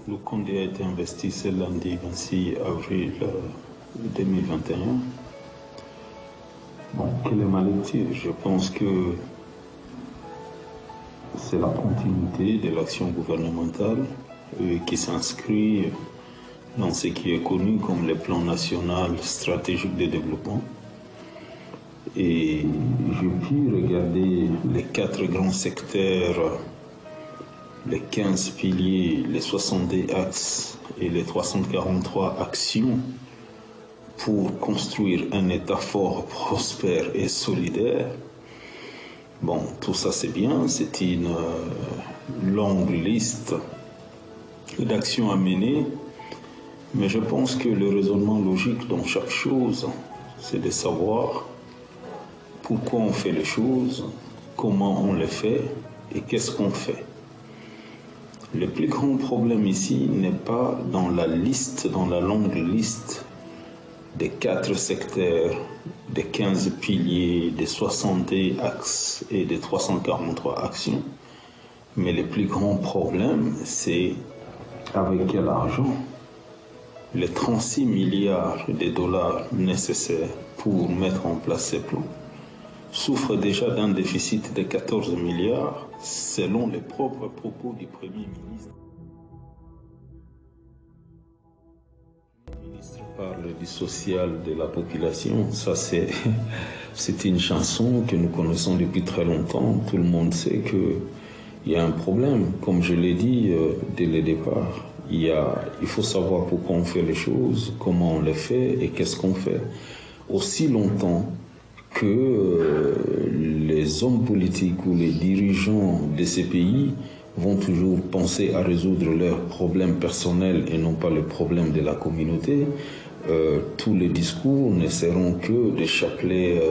Le Condé a été investi ce lundi 26 avril 2021. Bon, quelle est ma lecture? Je pense que c'est la continuité de l'action gouvernementale qui s'inscrit dans ce qui est connu comme le plan national stratégique de développement. Et j'ai pu regarder les 4 grands secteurs, les 15 piliers, les 70 axes et les 343 actions pour construire un État fort, prospère et solidaire. Bon, tout ça c'est bien, c'est une longue liste d'actions à mener, mais je pense que le raisonnement logique dans chaque chose, c'est de savoir pourquoi on fait les choses, comment on les fait et qu'est-ce qu'on fait. Le plus grand problème ici n'est pas dans la liste, dans la longue liste des 4 secteurs, des 15 piliers, des 60 axes et des 343 actions. Mais le plus grand problème, c'est avec quel argent les 36 milliards de dollars nécessaires pour mettre en place ces plans souffrent déjà d'un déficit de 14 milliards selon les propres propos du Premier ministre. Le ministre parle du social de la population, ça c'est une chanson que nous connaissons depuis très longtemps. Tout le monde sait qu'il y a un problème, comme je l'ai dit dès le départ. Il faut savoir pourquoi on fait les choses, comment on les fait et qu'est-ce qu'on fait. Aussi longtemps que les hommes politiques ou les dirigeants de ces pays vont toujours penser à résoudre leurs problèmes personnels et non pas les problèmes de la communauté, tous les discours ne seront que des chapelets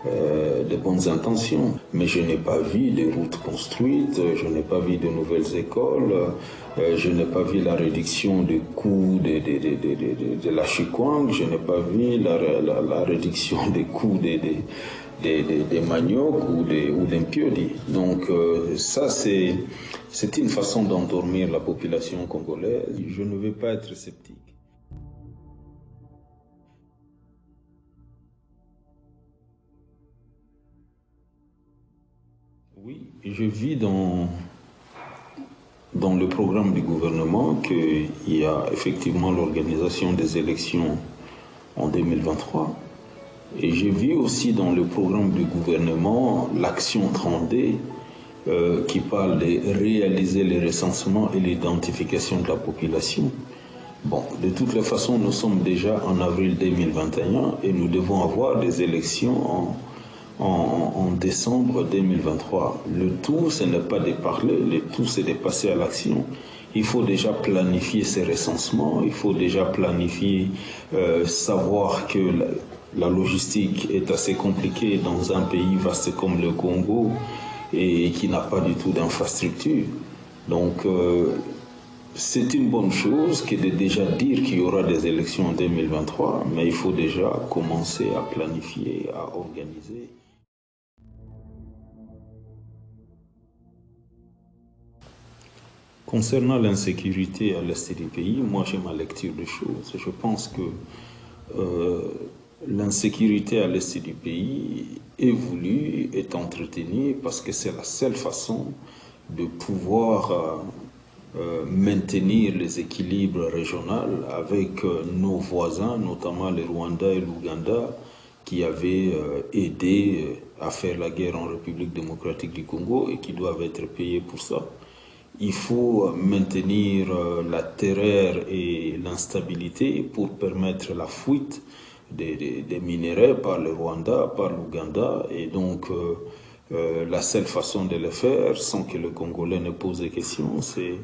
de bonnes intentions. Mais je n'ai pas vu de routes construites, je n'ai pas vu de nouvelles écoles, je n'ai pas vu la réduction des coûts de la chikwang, je n'ai pas vu la réduction des coûts des manioc ou d'un piodi. Donc ça c'est une façon d'endormir la population congolaise. Je ne veux pas être sceptique. Oui, je vis dans le programme du gouvernement qu'il y a effectivement l'organisation des élections en 2023. Et j'ai vu aussi dans le programme du gouvernement l'action 30D qui parle de réaliser le recensement et l'identification de la population. Bon, de toutes les façons, nous sommes déjà en avril 2021 et nous devons avoir des élections en décembre 2023. Le tout, ce n'est pas de parler, le tout, c'est de passer à l'action. Il faut déjà planifier ces recensements, il faut déjà planifier, savoir que la logistique est assez compliquée dans un pays vaste comme le Congo et qui n'a pas du tout d'infrastructure. Donc, c'est une bonne chose que de déjà dire qu'il y aura des élections en 2023, mais il faut déjà commencer à planifier, à organiser. Concernant l'insécurité à l'est du pays, moi j'ai ma lecture des choses. Je pense que l'insécurité à l'est du pays est voulue, est entretenue parce que c'est la seule façon de pouvoir maintenir les équilibres régionaux avec nos voisins, notamment le Rwanda et l'Ouganda, qui avaient aidé à faire la guerre en République démocratique du Congo et qui doivent être payés pour ça. Il faut maintenir la terreur et l'instabilité pour permettre la fuite des minerais par le Rwanda, par l'Ouganda. Et donc, la seule façon de le faire, sans que le Congolais ne pose des questions, c'est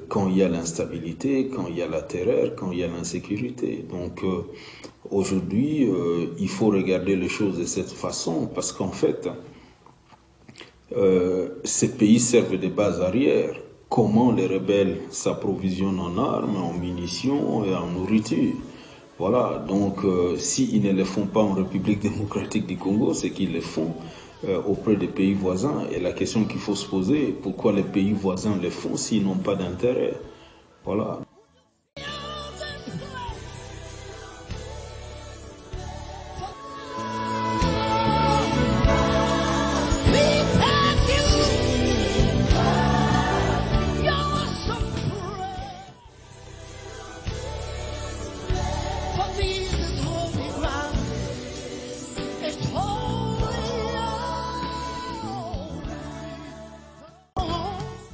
quand il y a l'instabilité, quand il y a la terreur, quand il y a l'insécurité. Donc, aujourd'hui, il faut regarder les choses de cette façon, parce qu'en fait, ces pays servent de base arrière. Comment les rebelles s'approvisionnent en armes, en munitions et en nourriture. Voilà, donc s'ils ne le font pas en République démocratique du Congo, c'est qu'ils le font auprès des pays voisins. Et la question qu'il faut se poser, pourquoi les pays voisins le font s'ils n'ont pas d'intérêt? Voilà.